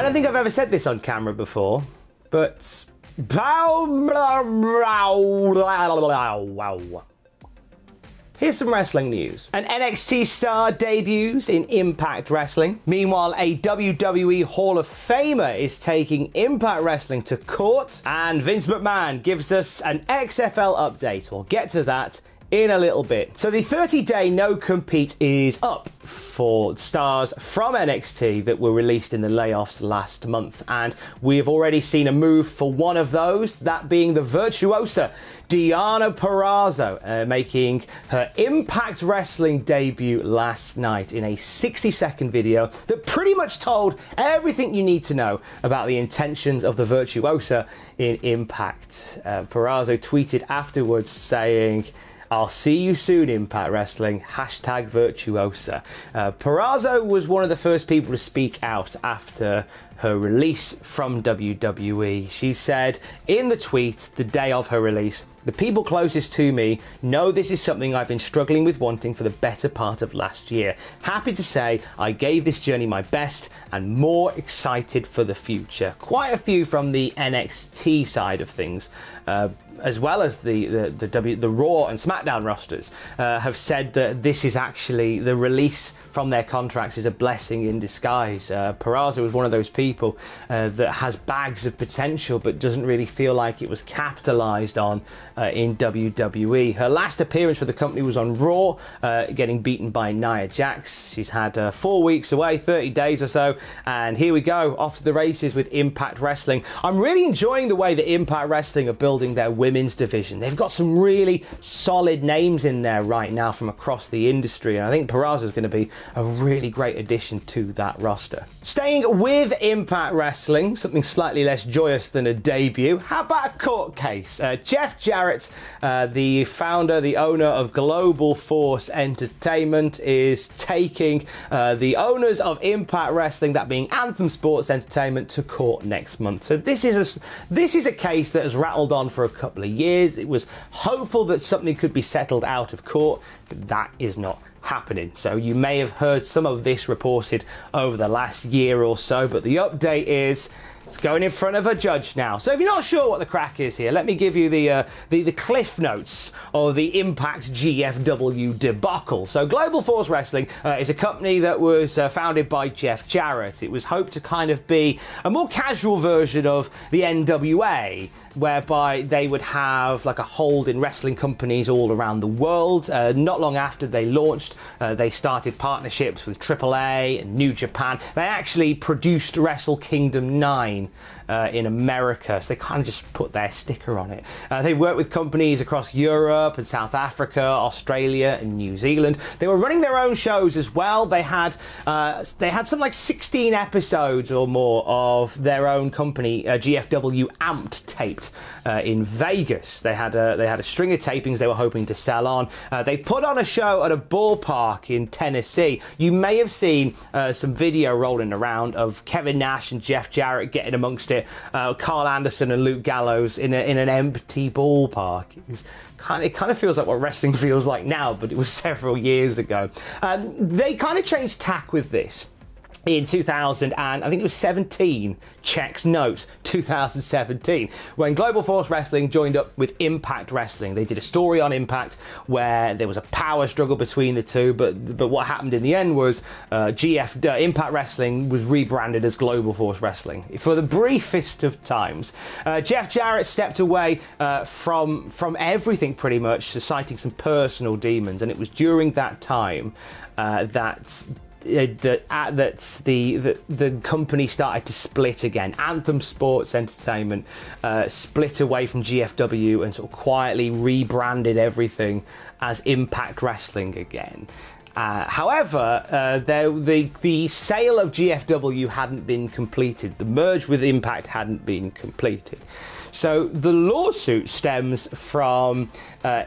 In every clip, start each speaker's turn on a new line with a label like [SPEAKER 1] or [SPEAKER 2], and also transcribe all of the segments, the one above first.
[SPEAKER 1] don't think I've ever said this on camera before, but here's some wrestling news. An NXT star debuts in Impact Wrestling. Meanwhile, a WWE Hall of Famer is taking Impact Wrestling to court. And Vince McMahon gives us an XFL update. We'll get to that in a little bit. So the 30-day no-compete is up for stars from NXT that were released in the layoffs last month. And we have already seen a move for one of those, that being the virtuosa Dianna Peraza, making her Impact Wrestling debut last night in a 60-second video that pretty much told everything you need to know about the intentions of the virtuosa in Impact. Peraza tweeted afterwards saying, "I'll see you soon, Impact Wrestling, #virtuosa." Peraza was one of the first people to speak out after her release from WWE. She said in the tweet the day of her release, "The people closest to me know this is something I've been struggling with wanting for the better part of last year. Happy to say I gave this journey my best and more excited for the future." Quite a few from the NXT side of things, as well as the Raw and SmackDown rosters, have said that this is actually, the release from their contracts is a blessing in disguise. Peraza was one of those people that has bags of potential but doesn't really feel like it was capitalized on in WWE. Her last appearance for the company was on Raw, getting beaten by Nia Jax. She's had 4 weeks away, 30 days or so, and here we go, off to the races with Impact Wrestling. I'm really enjoying the way that Impact Wrestling are building their women's division. They've got some really solid names in there right now from across the industry, and I think Peraza is going to be a really great addition to that roster. Staying with Impact Wrestling, something slightly less joyous than a debut. How about a court case? Jeff Jarrett, the founder, the owner of Global Force Entertainment, is taking the owners of Impact Wrestling, that being Anthem Sports Entertainment, to court next month. So this is a case that has rattled on for a couple of years. It was hopeful that something could be settled out of court, but that is not happening. So you may have heard some of this reported over the last year or so, but the update is it's going in front of a judge now. So if you're not sure what the crack is here, let me give you the cliff notes of the Impact GFW debacle. So Global Force Wrestling is a company that was founded by Jeff Jarrett. It was hoped to kind of be a more casual version of the NWA, whereby they would have like a hold in wrestling companies all around the world. Not long after they launched, they started partnerships with AAA and New Japan. They actually produced Wrestle Kingdom 9 in America, so they kind of just put their sticker on it. They worked with companies across Europe and South Africa, Australia and New Zealand. They were running their own shows as well. They had some like 16 episodes or more of their own company, GFW Amped, taped in Vegas. They had a string of tapings they were hoping to sell on. They put on a show at a ballpark in Tennessee. You may have seen some video rolling around of Kevin Nash and Jeff Jarrett getting amongst it, Carl Anderson and Luke Gallows in an empty ballpark. It kind of feels like what wrestling feels like now, but it was several years ago. They kind of changed tack with this in 2000, and I think it was 17, checks notes, 2017, when Global Force Wrestling joined up with Impact Wrestling. They did a story on Impact where there was a power struggle between the two, but what happened in the end was Impact Wrestling was rebranded as Global Force Wrestling. For the briefest of times, Jeff Jarrett stepped away from everything pretty much, citing some personal demons, and it was during that time that the company started to split again. Anthem Sports Entertainment split away from GFW and sort of quietly rebranded everything as Impact Wrestling again. However, the sale of GFW hadn't been completed. The merge with Impact hadn't been completed. So the lawsuit stems from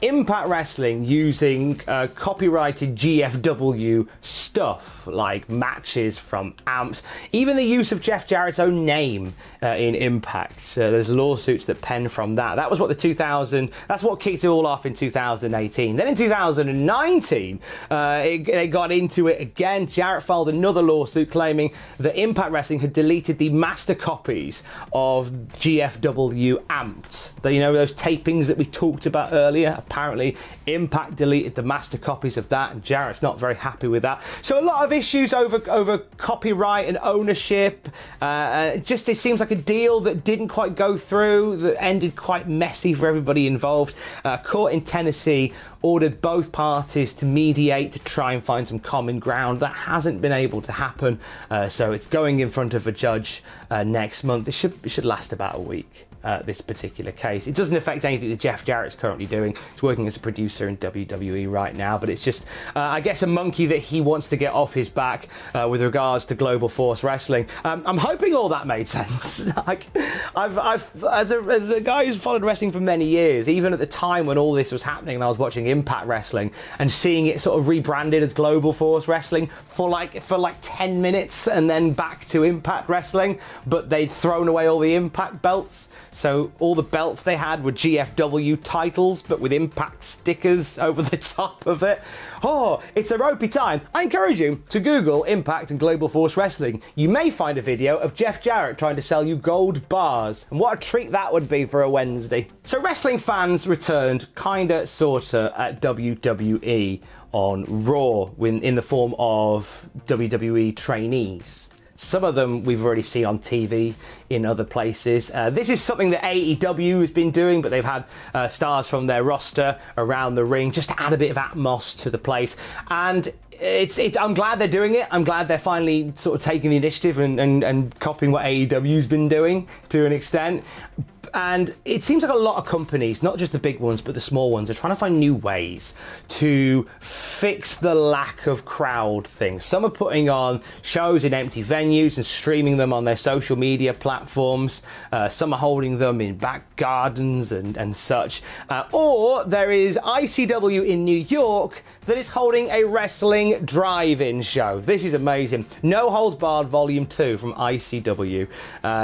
[SPEAKER 1] Impact Wrestling using copyrighted GFW stuff, like matches from amps, even the use of Jeff Jarrett's own name in Impact. There's lawsuits that pen from that. That was what that's what kicked it all off in 2018. Then in 2019, they got into it again. Jarrett filed another lawsuit claiming that Impact Wrestling had deleted the master copies of GFW Amped. You know, those tapings that we talked about earlier. Apparently, Impact deleted the master copies of that, and Jarrett's not very happy with that. So a lot of issues over copyright and ownership. It seems like a deal that didn't quite go through, that ended quite messy for everybody involved. A court in Tennessee ordered both parties to mediate to try and find some common ground. That hasn't been able to happen, so it's going in front of a judge next month. It should last about a week. This particular case. It doesn't affect anything that Jeff Jarrett's currently doing. He's working as a producer in WWE right now, but it's just, I guess, a monkey that he wants to get off his back with regards to Global Force Wrestling. I'm hoping all that made sense. Like, I've as a guy who's followed wrestling for many years, even at the time when all this was happening and I was watching Impact Wrestling and seeing it sort of rebranded as Global Force Wrestling for like 10 minutes and then back to Impact Wrestling, but they'd thrown away all the Impact belts. So all the belts they had were GFW titles, but with Impact stickers over the top of it. Oh, it's a ropey time. I encourage you to Google Impact and Global Force Wrestling. You may find a video of Jeff Jarrett trying to sell you gold bars. And what a treat that would be for a Wednesday. So wrestling fans returned, kinda, sorta, at WWE on Raw in the form of WWE Trainees. Some of them we've already seen on TV in other places. This is something that AEW has been doing, but they've had stars from their roster around the ring just to add a bit of atmos to the place. And I'm glad they're doing it. I'm glad they're finally sort of taking the initiative and copying what AEW's been doing to an extent. And it seems like a lot of companies, not just the big ones, but the small ones, are trying to find new ways to fix the lack of crowd thing. Some are putting on shows in empty venues and streaming them on their social media platforms. Some are holding them in back gardens and such. Or there is ICW in New York that is holding a wrestling drive-in show. This is amazing. No Holds Barred Volume 2 from ICW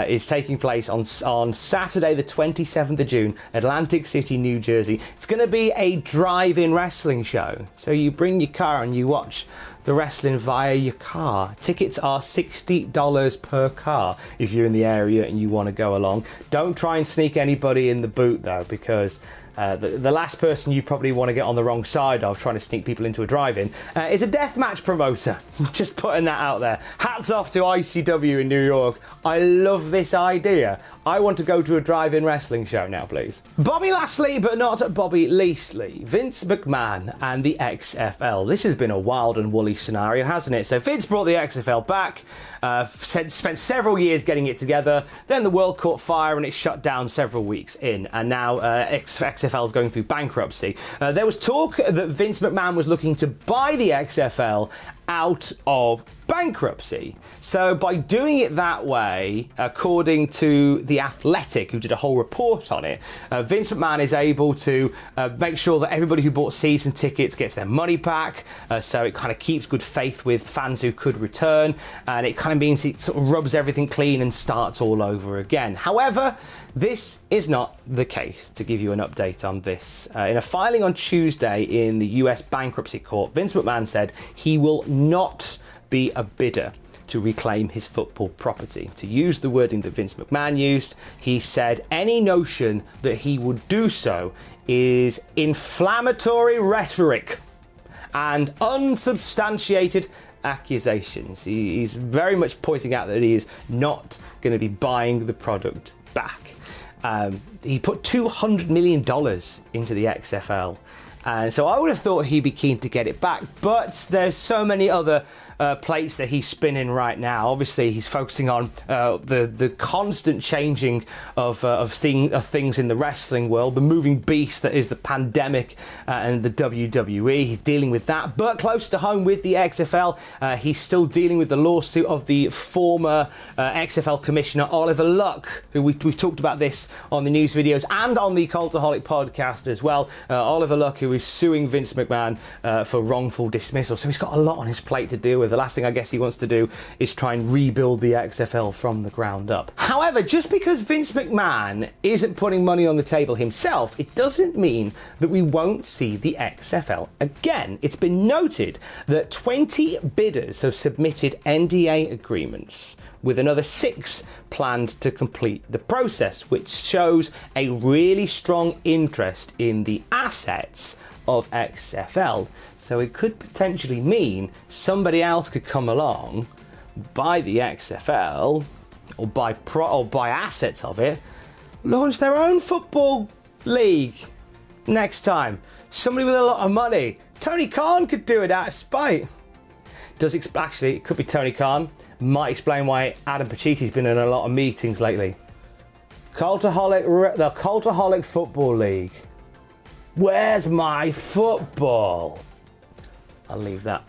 [SPEAKER 1] is taking place on Saturday the 27th of June, Atlantic City, New Jersey. It's going to be a drive-in wrestling show. So you bring your car and you watch the wrestling via your car. Tickets are $60 per car if you're in the area and you want to go along. Don't try and sneak anybody in the boot though, because the last person you probably want to get on the wrong side of trying to sneak people into a drive-in is a deathmatch promoter. Just putting that out there. Hats off to ICW in New York. I love this idea. I want to go to a drive-in wrestling show now, please. Bobby Lashley, but not Bobby Leasley. Vince McMahon and the XFL. This has been a wild and woolly scenario, hasn't it? So Vince brought the XFL back, spent several years getting it together, then the world caught fire and it shut down several weeks in, and now XFL is going through bankruptcy. There was talk that Vince McMahon was looking to buy the XFL out of bankruptcy. So by doing it that way, according to The Athletic, who did a whole report on it, Vince McMahon is able to make sure that everybody who bought season tickets gets their money back. So it kind of keeps good faith with fans who could return, and it kind of means it sort of rubs everything clean and starts all over again. However, this is not the case. To give you an update on this, in a filing on Tuesday in the US bankruptcy court, Vince McMahon said he will not be a bidder to reclaim his football property. To use the wording that Vince McMahon used, he said any notion that he would do so is inflammatory rhetoric and unsubstantiated accusations. He's very much pointing out that he is not going to be buying the product back. He put $200 million into the XFL. And so I would have thought he'd be keen to get it back, but there's so many other plates that he's spinning right now. Obviously, he's focusing on the constant changing of things in the wrestling world, the moving beast that is the pandemic and the WWE. He's dealing with that, but close to home with the XFL, he's still dealing with the lawsuit of the former XFL commissioner Oliver Luck, who we've talked about this on the news videos and on the Cultaholic podcast as well. Oliver Luck, who is suing Vince McMahon for wrongful dismissal. So he's got a lot on his plate to deal with. The last thing I guess he wants to do is try and rebuild the XFL from the ground up. However, just because Vince McMahon isn't putting money on the table himself, it doesn't mean that we won't see the XFL again. It's been noted that 20 bidders have submitted NDA agreements, with another 6 planned to complete the process, which shows a really strong interest in the assets of XFL. So it could potentially mean somebody else could come along, buy the XFL, or buy assets of it, launch their own football league next time. Somebody with a lot of money. Tony Khan could do it out of spite. Actually, it could be Tony Khan. Might explain why Adam Pachiti's been in a lot of meetings lately. The Cultaholic Football League. Where's my football? I'll leave that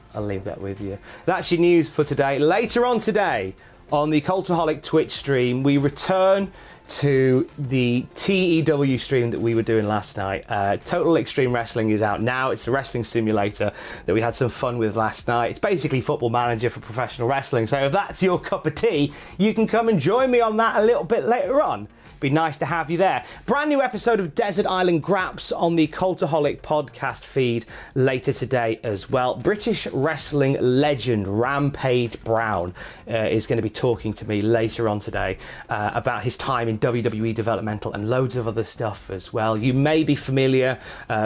[SPEAKER 1] with you. That's your news for today. Later on today, on the Cultaholic Twitch stream, we return to the TEW stream that we were doing last night. Total Extreme Wrestling is out now. It's a wrestling simulator that we had some fun with last night. It's basically Football Manager for professional wrestling. So if that's your cup of tea, you can come and join me on that a little bit later on. Be nice to have you there. Brand new episode of Desert Island Graps on the Cultaholic podcast feed later today as well. British wrestling legend Rampage Brown is going to be talking to me later on today about his time in WWE developmental and loads of other stuff as well. You may be familiar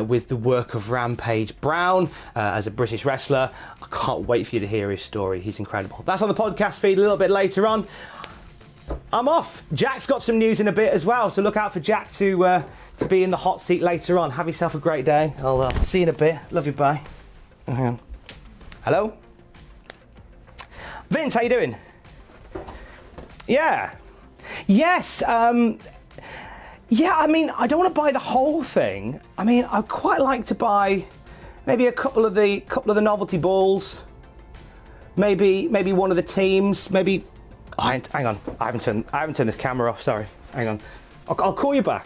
[SPEAKER 1] with the work of Rampage Brown as a British wrestler. I can't wait for you to hear his story. He's incredible. That's on the podcast feed a little bit later on. I'm off. Jack's got some news in a bit as well, so look out for Jack to be in the hot seat later on. Have yourself a great day. I'll see you in a bit. Love you, bye. Hang on. Hello? Vince, how you doing? Yeah. Yes. Yeah, I mean, I don't want to buy the whole thing. I mean, I'd quite like to buy maybe a couple of the novelty balls. Maybe one of the teams. Maybe. Oh, hang on. I haven't turned this camera off. Sorry. Hang on. I'll call you back.